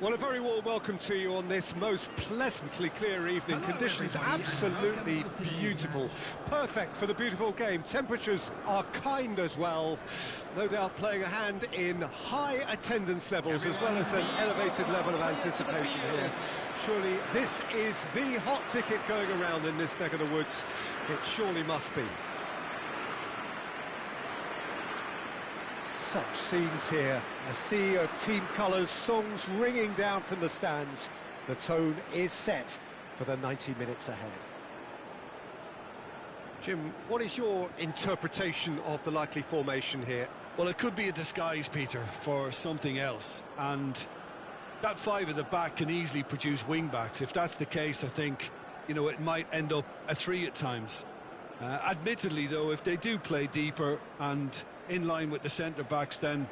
Well, a very warm welcome to you on this most pleasantly clear evening. Hello, Conditions everybody, absolutely and welcome to the beautiful. Perfect for the beautiful game. Temperatures are kind as well. No doubt playing a hand in high attendance levels as well as an elevated level of anticipation here. Surely this is the hot ticket going around in this neck of the woods. It surely must be. Such scenes here, a sea of team colours, songs ringing down from the stands. The tone is set for the 90 minutes ahead. Jim, what is your interpretation of the likely formation here? Well, it could be a disguise, Peter, for something else. And that five at the back can easily produce wing-backs. If that's the case, I think, it might end up a three at times. Admittedly, though, if they do play deeper and in line with the centre-backs, then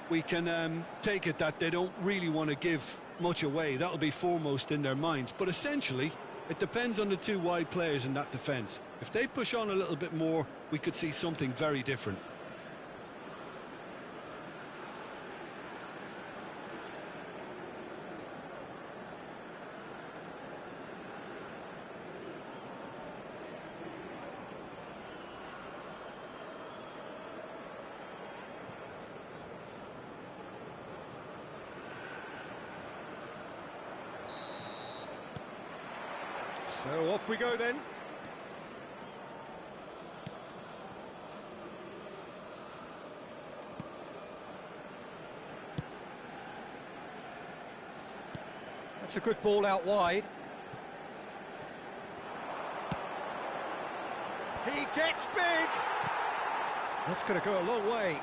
we can take it that they don't really want to give much away. That'll be foremost in their minds. But essentially, it depends on the two wide players in that defence. If they push on a little bit more, we could see something very different. So off we go then. That's a good ball out wide. He gets big! That's going to go a long way.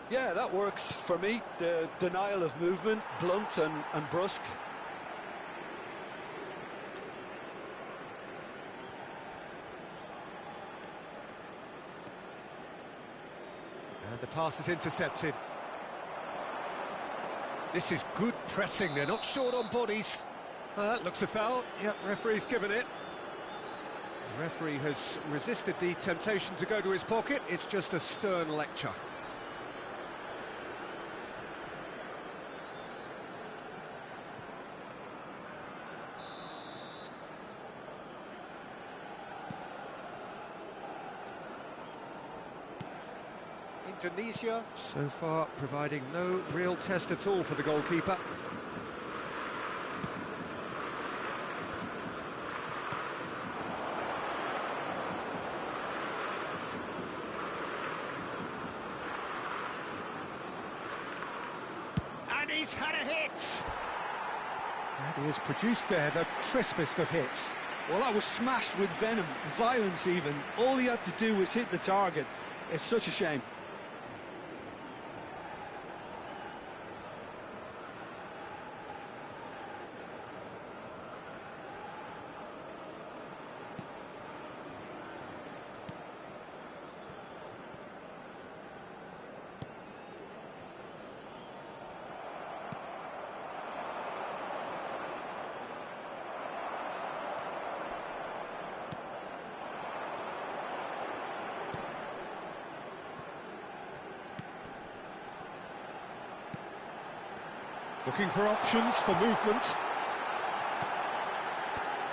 Yeah, that works for me. The denial of movement, blunt and brusque. And the pass is intercepted. This is good pressing, they're not short on bodies. That looks a foul. Yep, referee's given it. The referee has resisted the temptation to go to his pocket. It's just a stern lecture. Indonesia, so far, providing no real test at all for the goalkeeper. And he's had a hit! And he has produced there the crispest of hits. Well, that was smashed with venom, violence even. All he had to do was hit the target. It's such a shame. Looking for options for movement.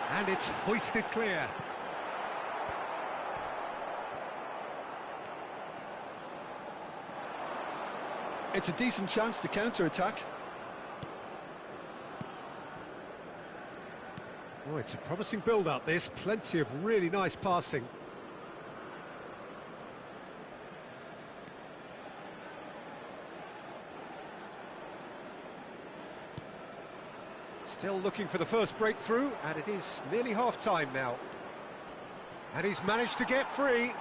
And it's hoisted clear. It's a decent chance to counter-attack. Oh, it's a promising build-up, this. Plenty of really nice passing. Still looking for the first breakthrough, and it is nearly half-time now. And he's managed to get free.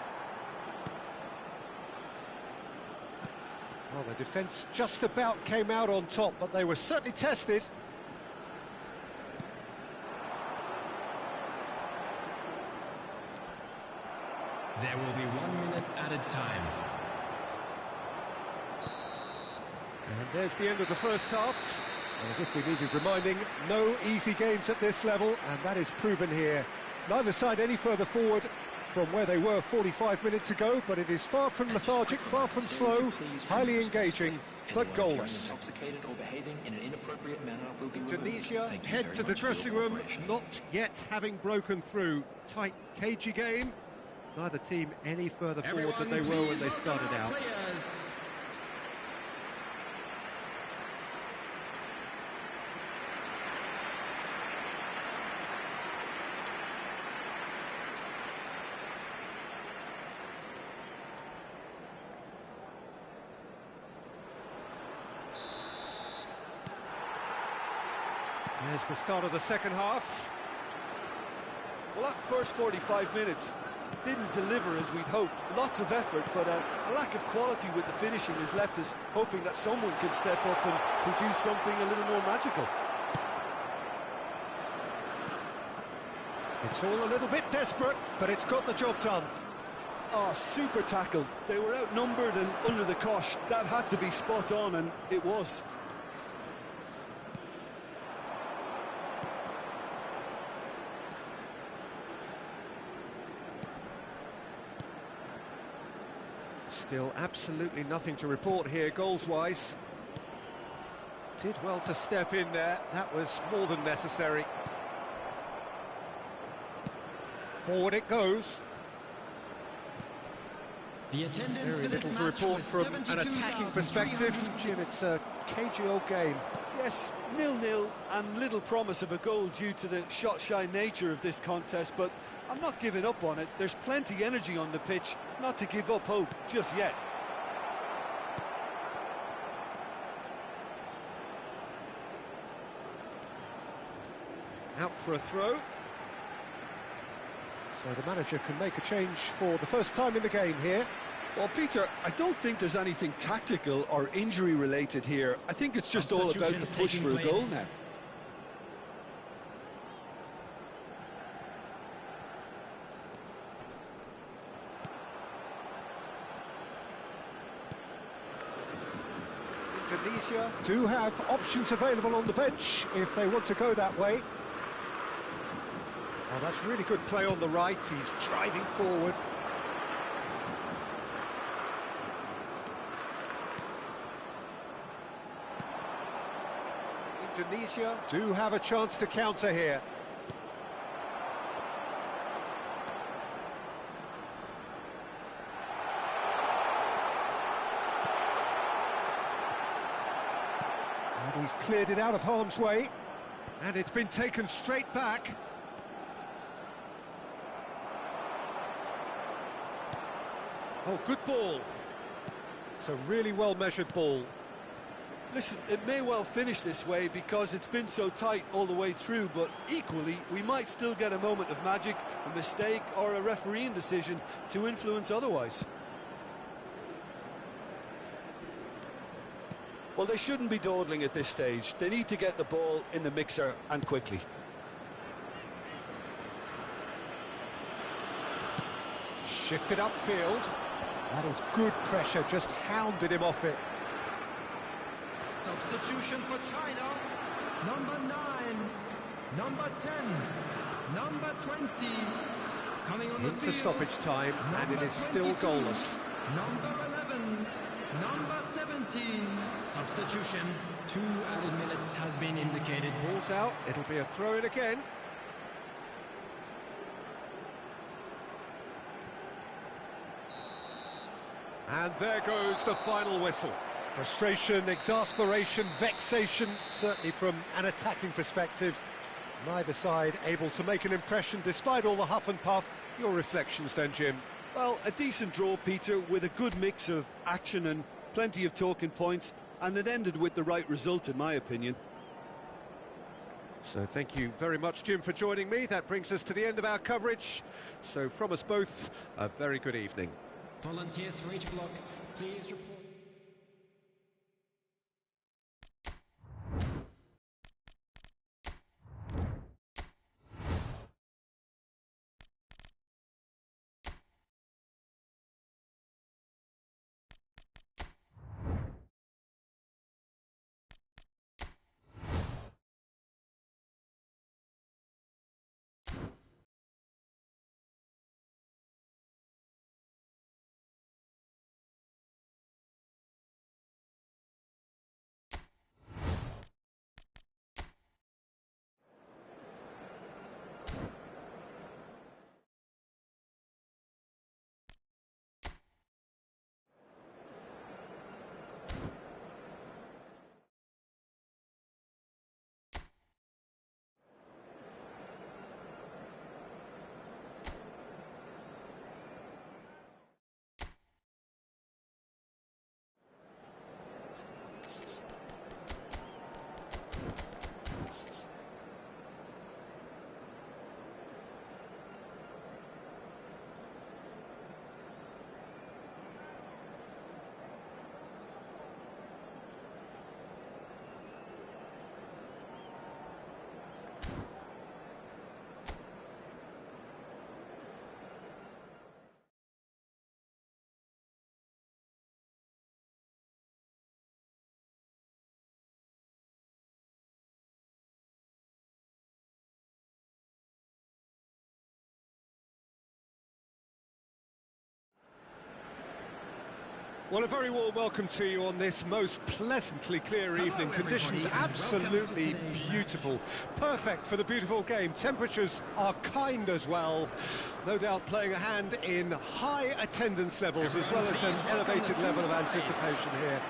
Well, the defence just about came out on top, but they were certainly tested. There will be 1 minute added time. And there's the end of the first half. And as if we needed reminding, no easy games at this level, and that is proven here. Neither side any further forward from where they were 45 minutes ago, but it is far from lethargic, far from slow, highly engaging, but goalless. Indonesia head to the dressing room, not yet having broken through. Tight, cagey game. Neither team any further forward than they were when they started out. There's the start of the second half. Well, that first 45 minutes didn't deliver as we'd hoped. Lots of effort, but a lack of quality with the finishing has left us hoping that someone can step up and produce something a little more magical. It's all a little bit desperate, but it's got the job done. Oh, super tackle. They were outnumbered and under the cosh. That had to be spot on, and it was. Still absolutely nothing to report here, goals-wise. Did well to step in there, that was more than necessary. Forward it goes. Very little to report from an attacking perspective. Jim, it's a cagey old game. Yes, 0-0 and little promise of a goal due to the shot-shy nature of this contest, but I'm not giving up on it. There's plenty energy on the pitch, not to give up hope just yet. Out for a throw. So the manager can make a change for the first time in the game here. Well, Peter, I don't think there's anything tactical or injury-related here. I think it's just all about the push for a goal now. Indonesia do have options available on the bench if they want to go that way. Oh, that's really good play on the right. He's driving forward. Indonesia do have a chance to counter here. And he's cleared it out of harm's way. And it's been taken straight back. Oh, good ball. It's a really well-measured ball. Listen, it may well finish this way because it's been so tight all the way through, but equally, we might still get a moment of magic, a mistake, or a refereeing decision to influence otherwise. Well, they shouldn't be dawdling at this stage. They need to get the ball in the mixer and quickly. Shifted upfield. That is good pressure, just hounded him off it. Substitution for China. Number 9, number 10, number 20. Coming on Into the field, stoppage time, and it is still 22, goalless. Number 11, number 17. Substitution. 2 added minutes has been indicated. Ball's out, it'll be a throw-in again. And there goes the final whistle. Frustration, exasperation, vexation, certainly from an attacking perspective. Neither side able to make an impression despite all the huff and puff. Your reflections then, Jim? Well, a decent draw, Peter, with a good mix of action and plenty of talking points, and it ended with the right result, in my opinion. So thank you very much, Jim, for joining me. That brings us to the end of our coverage. So from us both, a very good evening. Volunteers for each block, please report. Well, a very warm welcome to you on this most pleasantly clear evening. Conditions absolutely beautiful. Perfect for the beautiful game. Temperatures are kind as well. No doubt playing a hand in high attendance levels as well as an elevated level of anticipation here.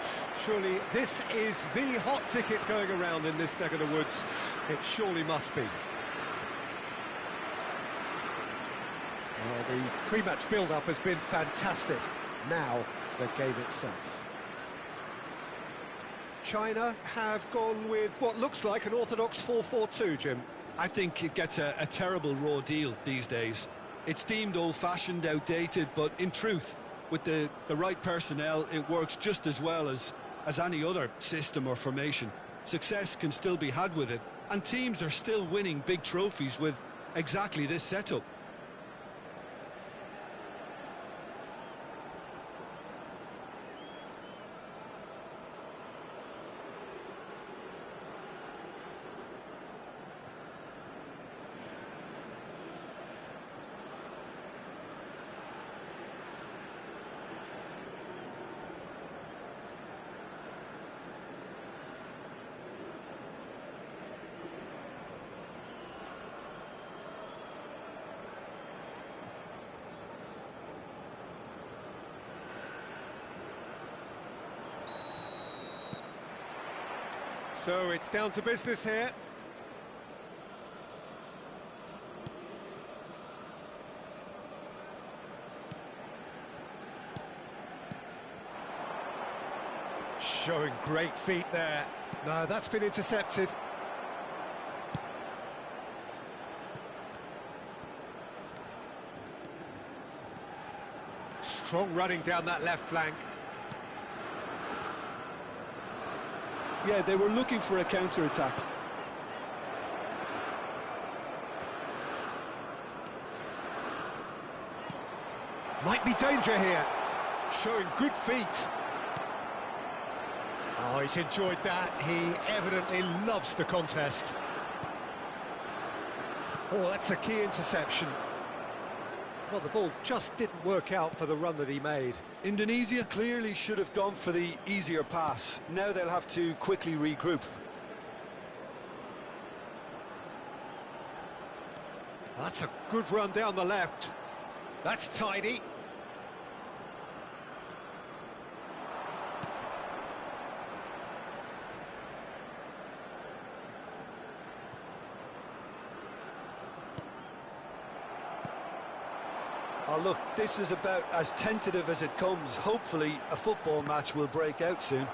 Surely this is the hot ticket going around in this neck of the woods. It surely must be. Well, the pre-match build-up has been fantastic. Now, the game itself. China have gone with what looks like an orthodox 4-4-2, Jim. I think it gets a terrible raw deal these days. It's deemed old-fashioned, outdated, but in truth, with the right personnel, it works just as well as any other system or formation. Success can still be had with it, and teams are still winning big trophies with exactly this setup. So it's down to business here. Showing great feet there. No, that's been intercepted. Strong running down that left flank. Yeah, they were looking for a counter-attack. Might be danger here. Showing good feet. Oh, he's enjoyed that. He evidently loves the contest. Oh, that's a key interception. Well, the ball just didn't work out for the run that he made. Indonesia clearly should have gone for the easier pass. Now they'll have to quickly regroup. That's a good run down the left. That's tidy. Oh, look, this is about as tentative as it comes. Hopefully, a football match will break out soon.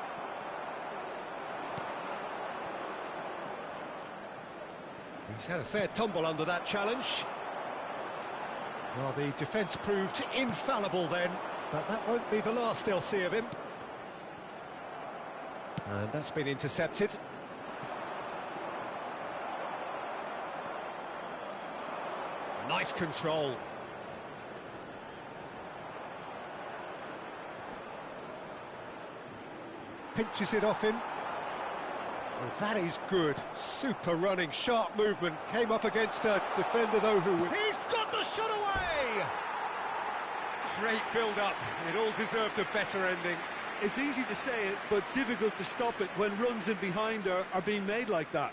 He's had a fair tumble under that challenge. Well, the defence proved infallible then, but that won't be the last they'll see of him. And that's been intercepted. Nice control. Pinches it off him. Well, that is good. Super running, sharp movement. Came up against a defender, though, who... He's got the shot away! Great build-up. It all deserved a better ending. It's easy to say it, but difficult to stop it when runs in behind are being made like that.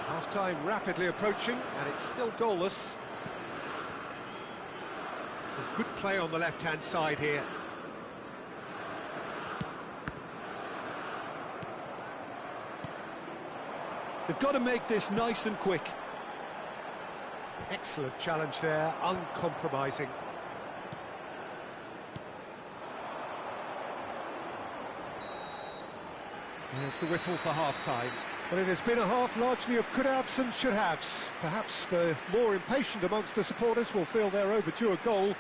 Half-time rapidly approaching, and it's still goalless. A good play on the left-hand side here. They've got to make this nice and quick. Excellent challenge there, uncompromising. There's the whistle for half-time. Well, it has been a half largely of could-haves and should-haves. Perhaps the more impatient amongst the supporters will feel they're overdue a goal,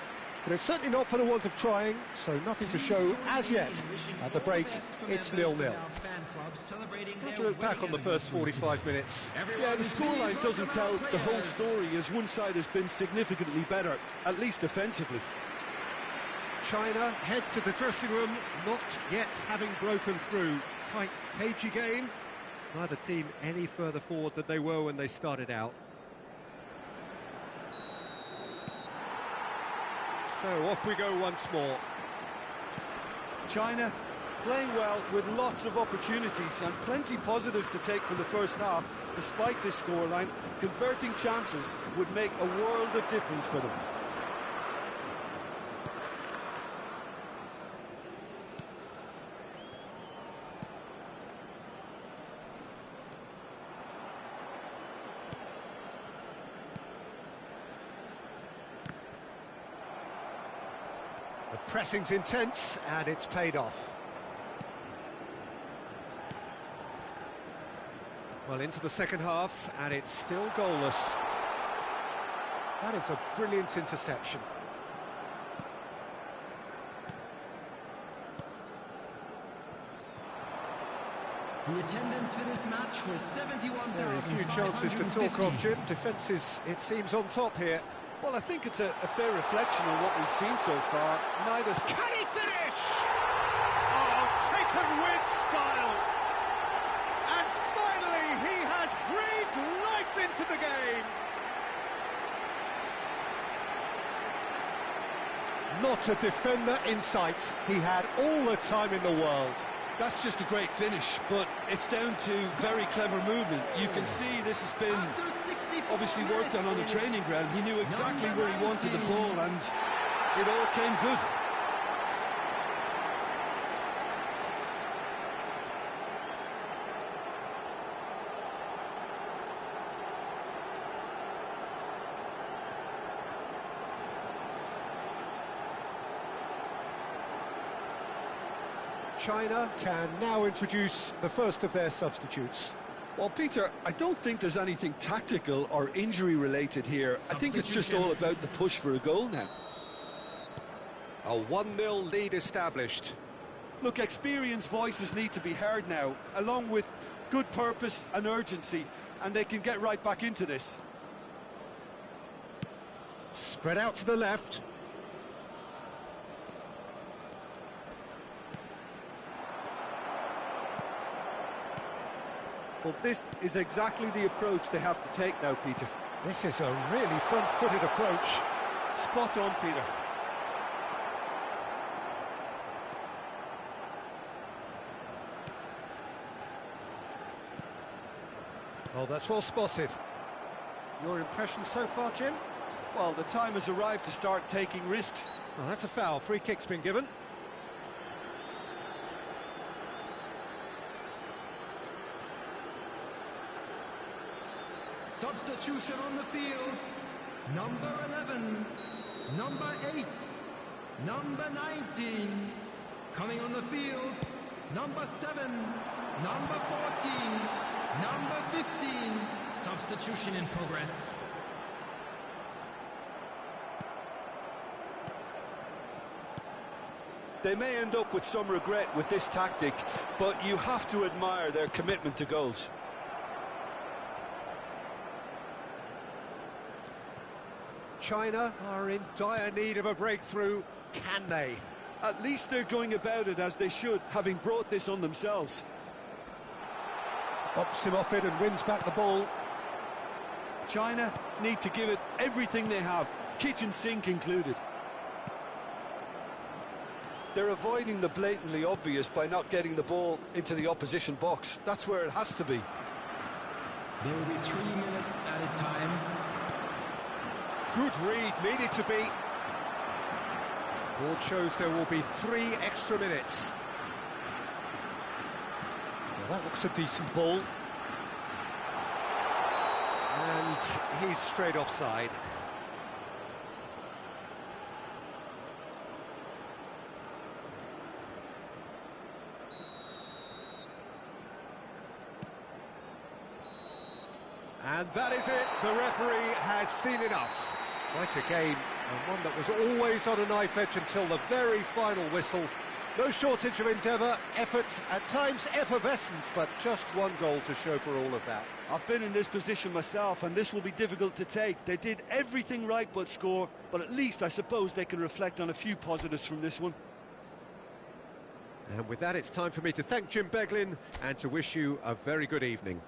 But it's certainly not for the want of trying, so nothing to show as yet. At the break, it's 0-0. How to look back on the first 45 minutes? Yeah, the scoreline doesn't tell the whole story, as one side has been significantly better, at least defensively. China head to the dressing room, not yet having broken through. Tight, cagey game. Neither team any further forward than they were when they started out. So off we go once more. China playing well with lots of opportunities and plenty positives to take from the first half. Despite this scoreline, converting chances would make a world of difference for them. The pressing's intense, and it's paid off. Well, into the second half, and it's still goalless. That is a brilliant interception. The attendance for this match was 71,550. Very few chances to talk of, Jim. Defence is, it seems, on top here. Well, I think it's a fair reflection of what we've seen so far. Neither... Can he finish? Oh, taken with style. And finally, he has breathed life into the game. Not a defender in sight. He had all the time in the world. That's just a great finish, but it's down to very clever movement. You can see this has been obviously worked on the training ground. He knew exactly where he wanted the ball, and it all came good. China can now introduce the first of their substitutes. Well, Peter, I don't think there's anything tactical or injury-related here. I think it's just all about the push for a goal now. A 1-0 lead established. Look, experienced voices need to be heard now, along with good purpose and urgency, and they can get right back into this. Spread out to the left. Well, this is exactly the approach they have to take now, Peter. This is a really front-footed approach. Spot on, Peter. Oh, that's well spotted. Your impression so far, Jim? Well, the time has arrived to start taking risks. Well, that's a foul. Free kick's been given. Substitution on the field. Number 11, number 8, number 19. Coming on the field, number 7, number 14, number 15. Substitution in progress. They may end up with some regret with this tactic, but you have to admire their commitment to goals. China are in dire need of a breakthrough. Can they? At least they're going about it as they should, having brought this on themselves. Bops him off it and wins back the ball. China need to give it everything they have, kitchen sink included. They're avoiding the blatantly obvious by not getting the ball into the opposition box. That's where it has to be. There will be 3 minutes added time. Good read, needed to be. Board shows there will be 3 extra minutes. Well, that looks a decent ball. And he's straight offside. And that is it. The referee has seen enough. Quite a game And one that was always on a knife edge until the very final whistle. No shortage of endeavour, effort, at times effervescence, but just one goal to show for all of that. I've been in this position myself, and this will be difficult to take. They did everything right but score, but at least I suppose they can reflect on a few positives from this one. And with that, it's time for me to thank Jim Beglin and to wish you a very good evening.